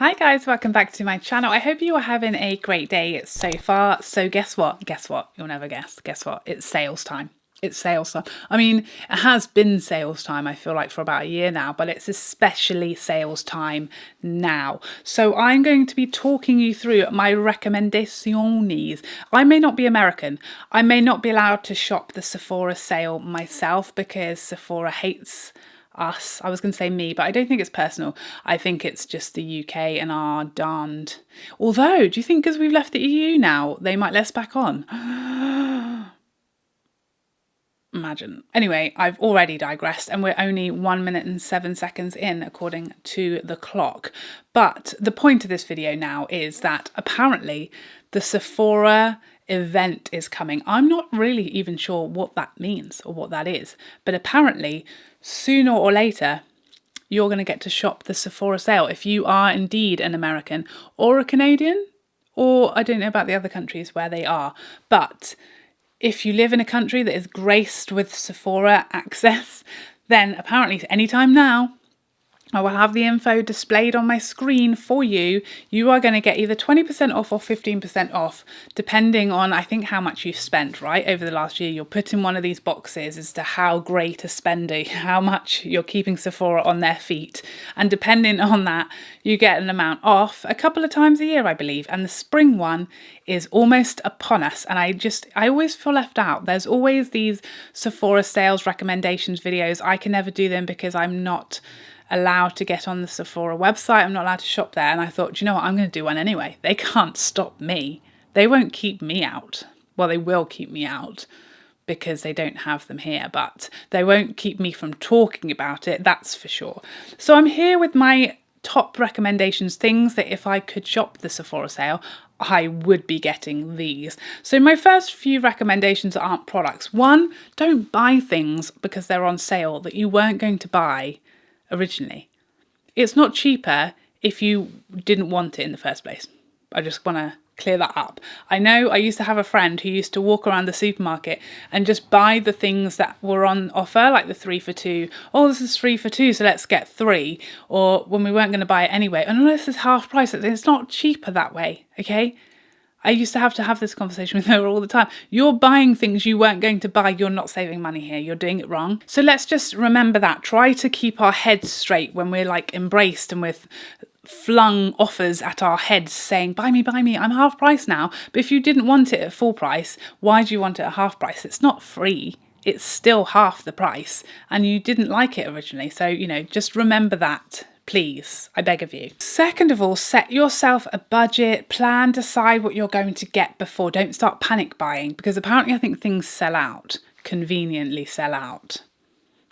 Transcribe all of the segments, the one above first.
Hi guys, welcome back to my channel. I hope you are having a great day so far. So guess what? Guess what? You'll never guess. Guess what? It's sales time. It's sales time. I mean, it has been sales time, I feel like, for about a year now, but it's especially sales time now. So I'm going to be talking you through my recommendations. I may not be American. I may not be allowed to shop the Sephora sale myself because Sephora hates us. I was going to say me, but I don't think it's personal. I think it's just the UK and our darned. Although, do you think because we've left the EU now, they might let us back on? Imagine. Anyway, I've already digressed and we're only 1 minute and 7 seconds in according to the clock. But the point of this video now is that apparently the Sephora event is coming. I'm not really even sure what that means or what that is, but apparently sooner or later you're going to get to shop the Sephora sale if you are indeed an American or a Canadian, or I don't know about the other countries where they are, but if you live in a country that is graced with Sephora access, then apparently anytime now, I will have the info displayed on my screen for you. You are going to get either 20% off or 15% off, depending on, I think, how much you've spent, right? Over the last year, you'll put in one of these boxes as to how great a spender, how much you're keeping Sephora on their feet. And depending on that, you get an amount off a couple of times a year, I believe. And the spring one is almost upon us. And I always feel left out. There's always these Sephora sales recommendations videos. I can never do them because I'm not allowed to get on the Sephora website. I'm not allowed to shop there. And I thought, you know what, I'm going to do one anyway. They can't stop me. They won't keep me out. Well, they will keep me out because they don't have them here, but they won't keep me from talking about it, that's for sure. So I'm here with my top recommendations, things that if I could shop the Sephora sale, I would be getting these. So my first few recommendations aren't products. One, don't buy things because they're on sale that you weren't going to buy originally. It's not cheaper if you didn't want it in the first place. I just want to clear that up. I know I used to have a friend who used to walk around the supermarket and just buy the things that were on offer, like the 3 for 2. Oh, this is 3 for 2, so let's get 3. Or when we weren't going to buy it anyway. And this is half price. It's not cheaper that way, okay? I used to have this conversation with her all the time. You're buying things you weren't going to buy. You're not saving money here. You're doing it wrong. So let's just remember that. Try to keep our heads straight when we're like embraced and with flung offers at our heads saying, buy me, I'm half price now. But if you didn't want it at full price, why do you want it at half price? It's not free. It's still half the price and you didn't like it originally. So, you know, just remember that. Please, I beg of you. Second of all, set yourself a budget, plan, decide what you're going to get before. Don't start panic buying because apparently I think things sell out, conveniently sell out,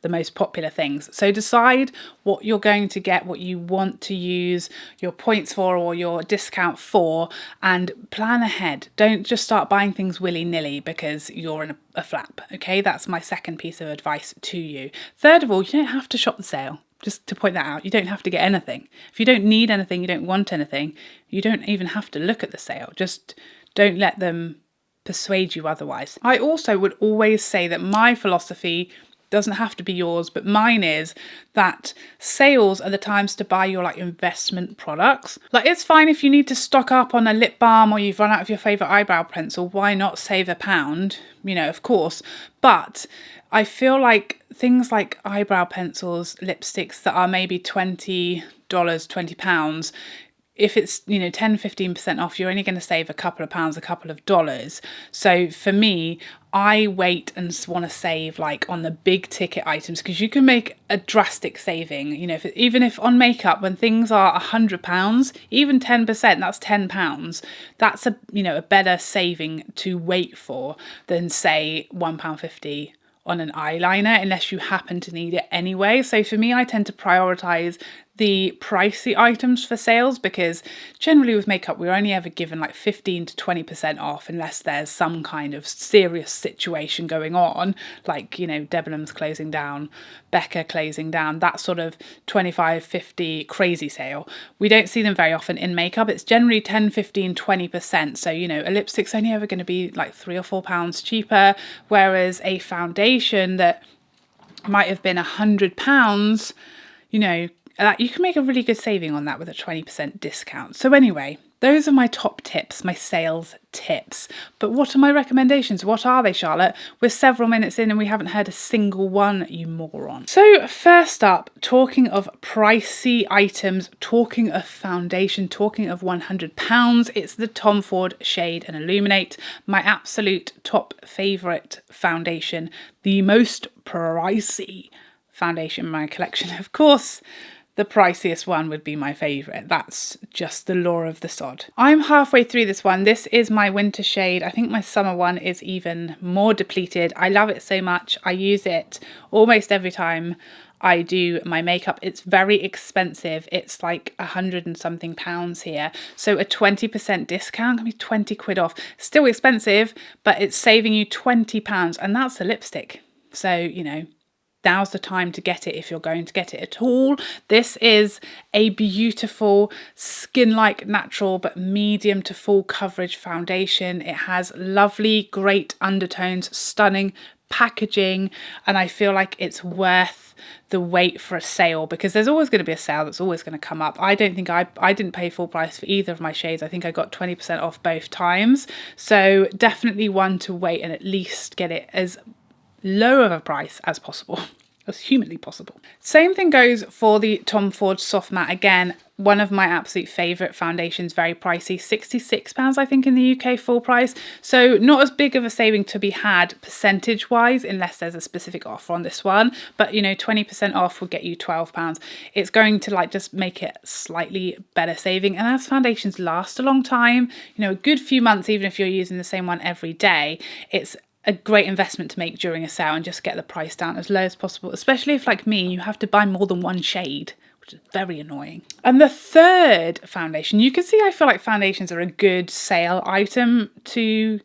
the most popular things. So decide what you're going to get, what you want to use your points for or your discount for, and plan ahead. Don't just start buying things willy-nilly because you're in a flap, okay? That's my second piece of advice to you. Third of all, you don't have to shop the sale. Just to point that out, you don't have to get anything. If you don't need anything, you don't want anything, you don't even have to look at the sale. Just don't let them persuade you otherwise. I also would always say that my philosophy doesn't have to be yours, but mine is that sales are the times to buy your like investment products. Like it's fine if you need to stock up on a lip balm or you've run out of your favourite eyebrow pencil, why not save £1? You know, of course. But I feel like things like eyebrow pencils, lipsticks that are maybe $20, £20, if it's, you know, 10-15% off, you're only going to save a couple of pounds, a couple of dollars. So for me, I wait and want to save like on the big ticket items because you can make a drastic saving. You know, even if on makeup, when things are £100, even 10%, that's £10. That's a better saving to wait for than say £1.50 on an eyeliner unless you happen to need it anyway. So for me, I tend to prioritize the pricey items for sales because generally with makeup we're only ever given like 15 to 20% off unless there's some kind of serious situation going on, like, you know, Debenhams closing down, Becca closing down, that sort of 25-50 crazy sale. We don't see them very often in makeup. It's generally 10-15-20%. So, you know, a lipstick's only ever going to be like £3 or £4 cheaper, whereas a foundation that might have been £100, you know, You can make a really good saving on that with a 20% discount. So anyway, those are my top tips, my sales tips. But what are my recommendations? What are they, Charlotte? We're several minutes in and we haven't heard a single one, you moron. So first up, talking of pricey items, talking of foundation, talking of £100, it's the Tom Ford Shade and Illuminate, my absolute top favourite foundation, the most pricey foundation in my collection. Of course, the priciest one would be my favourite. That's just the law of the sod. I'm halfway through this one. This is my winter shade. I think my summer one is even more depleted. I love it so much. I use it almost every time I do my makeup. It's very expensive. It's like £100 and something here. So a 20% discount can be 20 quid off. Still expensive, but it's saving you £20, and that's a lipstick. So, you know, now's the time to get it if you're going to get it at all. This is a beautiful skin-like natural but medium to full coverage foundation. It has lovely, great undertones, stunning packaging, and I feel like it's worth the wait for a sale, because there's always going to be a sale that's always going to come up. I don't think I didn't pay full price for either of my shades. I think I got 20% off both times. So definitely one to wait and at least get it as low of a price as possible, as humanly possible. Same thing goes for the Tom Ford Soft Matte. Again, one of my absolute favourite foundations, very pricey, £66 I think in the UK full price. So not as big of a saving to be had percentage wise, unless there's a specific offer on this one, but you know, 20% off will get you £12. It's going to like just make it slightly better saving. And as foundations last a long time, you know, a good few months, even if you're using the same one every day, it's a great investment to make during a sale and just get the price down as low as possible, especially if, like me, you have to buy more than one shade, which is very annoying. And the third foundation, you can see I feel like foundations are a good sale item to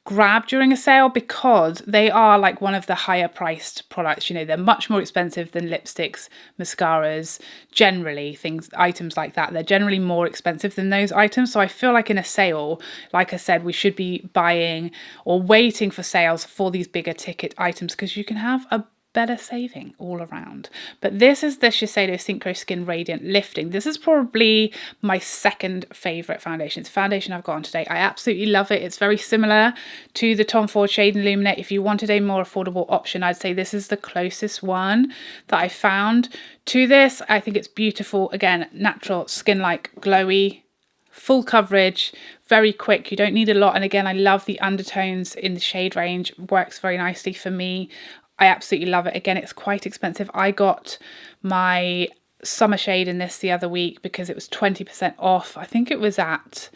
grab during a sale because they are like one of the higher priced products. You know, they're much more expensive than lipsticks, mascaras, generally items like that. They're generally more expensive than those items. So I feel like in a sale, like I said, we should be buying or waiting for sales for these bigger ticket items because you can have a better saving all around. But this is the Shiseido Synchro Skin Radiant Lifting. This is probably my second favourite foundation. It's a foundation I've got on today. I absolutely love it. It's very similar to the Tom Ford Shade and Illuminate. If you wanted a more affordable option, I'd say this is the closest one that I found to this. I think it's beautiful. Again, natural, skin-like, glowy, full coverage, very quick. You don't need a lot. And again, I love the undertones in the shade range. Works very nicely for me. I absolutely love it. Again, it's quite expensive. I got my summer shade in this the other week because it was 20% off. I think it was at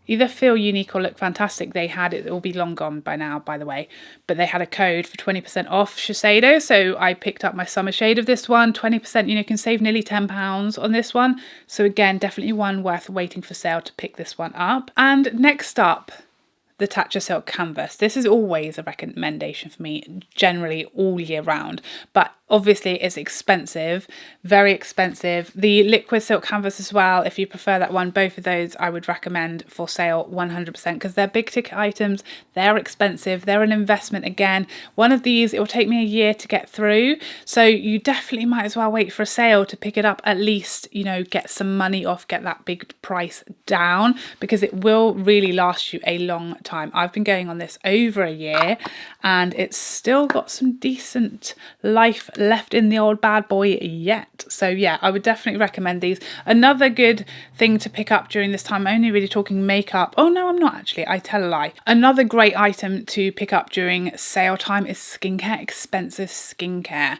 either Feel Unique or Look Fantastic. They had it, will be long gone by now, by the way, but they had a code for 20% off Shiseido. So I picked up my summer shade of this one, 20%, you know, can save nearly £10 on this one. So again, definitely one worth waiting for sale to pick this one up. And next up, the Tatcha Silk Canvas. This is always a recommendation for me, generally all year round, but obviously it's expensive, very expensive. The liquid silk canvas as well, if you prefer that one, both of those I would recommend for sale 100% because they're big ticket items, they're expensive, they're an investment. Again, one of these, it will take me a year to get through, so you definitely might as well wait for a sale to pick it up, at least, you know, get some money off, get that big price down, because it will really last you a long time. I've been going on this over a year and it's still got some decent life left in the old bad boy yet. So yeah, I would definitely recommend these. Another good thing to pick up during this time, I'm only really talking makeup. Oh no, I'm not actually, I tell a lie. Another great item to pick up during sale time is skincare, expensive skincare.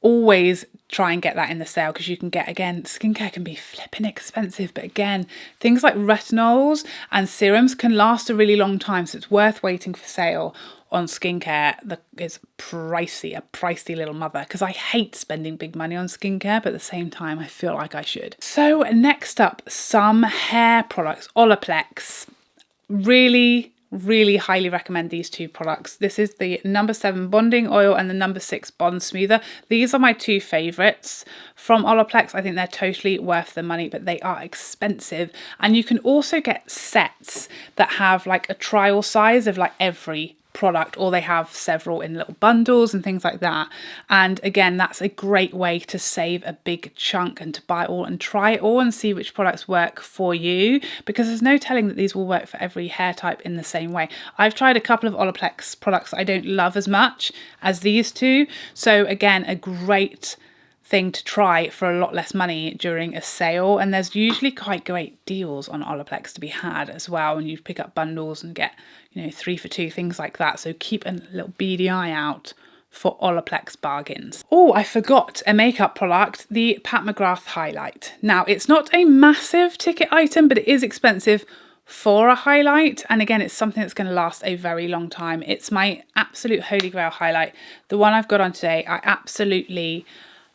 Always try and get that in the sale because you can get, again, skincare can be flipping expensive, but again, things like retinols and serums can last a really long time, so it's worth waiting for sale on skincare that is pricey, a pricey little mother, because I hate spending big money on skincare, but at the same time I feel like I should. So next up, some hair products. Olaplex. Really highly recommend these two products. This is the No. 7 Bonding Oil and the No. 6 Bond Smoother. These are my two favourites from Olaplex. I think they're totally worth the money, but they are expensive. And you can also get sets that have like a trial size of like every product, or they have several in little bundles and things like that. And again, that's a great way to save a big chunk and to buy it all and try it all and see which products work for you, because there's no telling that these will work for every hair type in the same way. I've tried a couple of Olaplex products that I don't love as much as these two, so again, a great thing to try for a lot less money during a sale. And there's usually quite great deals on Olaplex to be had as well, and you pick up bundles and get, you know, 3 for 2, things like that. So keep a little beady eye out for Olaplex bargains. Oh, I forgot a makeup product, the Pat McGrath Highlight. Now, it's not a massive ticket item, but it is expensive for a highlight, and again, it's something that's going to last a very long time. It's my absolute holy grail highlight. The one I've got on today, I absolutely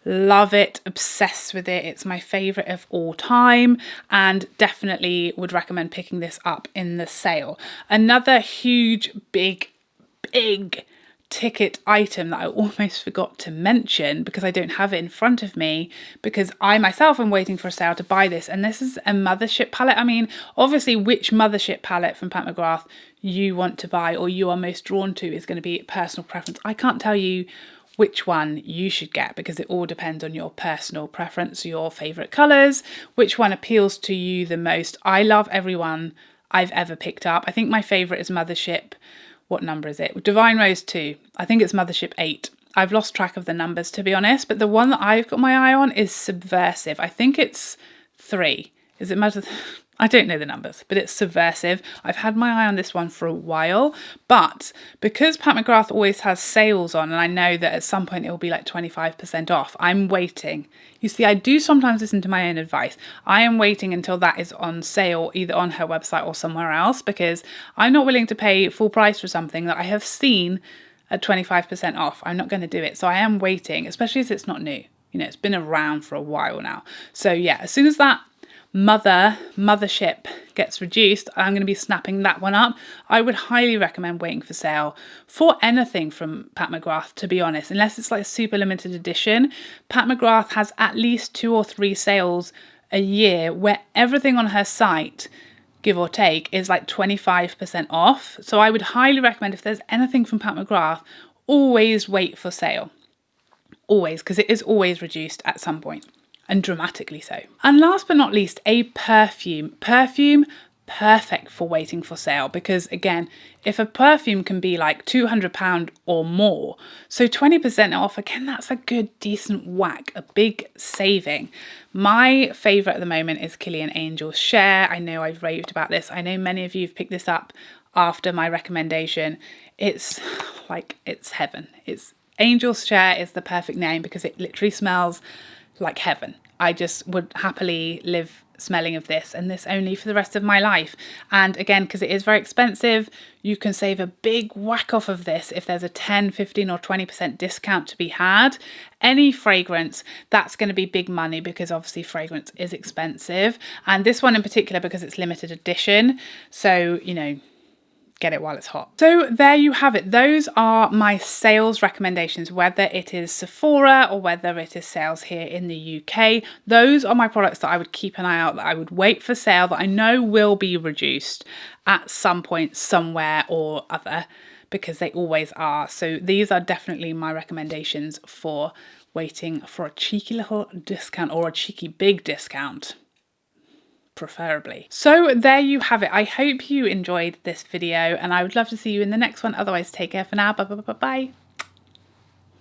love it, obsessed with it. It's my favorite of all time, and definitely would recommend picking this up in the sale. Another huge, big ticket item that I almost forgot to mention because I don't have it in front of me, because I myself am waiting for a sale to buy this, and this is a Mothership palette. I mean, obviously which Mothership palette from Pat McGrath you want to buy or you are most drawn to is going to be personal preference. I can't tell you which one you should get because it all depends on your personal preference, your favourite colours, which one appeals to you the most. I love every one I've ever picked up. I think my favourite is Mothership. What number is it? Divine Rose 2. I think it's Mothership 8. I've lost track of the numbers, to be honest, but the one that I've got my eye on is Subversive. I think it's 3. Is it Mother? I don't know the numbers, but it's Subversive. I've had my eye on this one for a while, but because Pat McGrath always has sales on, and I know that at some point it will be like 25% off, I'm waiting. You see, I do sometimes listen to my own advice. I am waiting until that is on sale, either on her website or somewhere else, because I'm not willing to pay full price for something that I have seen at 25% off. I'm not going to do it. So I am waiting, especially as it's not new. You know, it's been around for a while now. So yeah, as soon as that Mothership gets reduced, I'm going to be snapping that one up. I would highly recommend waiting for sale for anything from Pat McGrath, to be honest, unless it's like a super limited edition. Pat McGrath has at least 2 or 3 sales a year where everything on her site, give or take, is like 25% off. So I would highly recommend, if there's anything from Pat McGrath, always wait for sale. Always, because it is always reduced at some point. And dramatically so. And last but not least, a perfume. Perfume, perfect for waiting for sale, because again, if a perfume can be like £200 or more, so 20% off, again, that's a good decent whack, a big saving. My favourite at the moment is Kilian Angel's Share. I know I've raved about this. I know many of you have picked this up after my recommendation. It's like, it's heaven. It's Angel's Share is the perfect name because it literally smells like heaven. I just would happily live smelling of this, and this only for the rest of my life. And again, because it is very expensive, you can save a big whack off of this if there's a 10, 15 or 20% discount to be had. Any fragrance, that's going to be big money because obviously fragrance is expensive. And this one in particular because it's limited edition. So, you know, get it while it's hot. So there you have it. Those are my sales recommendations, whether it is Sephora or whether it is sales here in the UK. Those are my products that I would keep an eye out, that I would wait for sale, that I know will be reduced at some point somewhere or other, because they always are. So these are definitely my recommendations for waiting for a cheeky little discount, or a cheeky big discount, preferably. So there you have it. I hope you enjoyed this video, and I would love to see you in the next one. Otherwise, take care for now. Bye.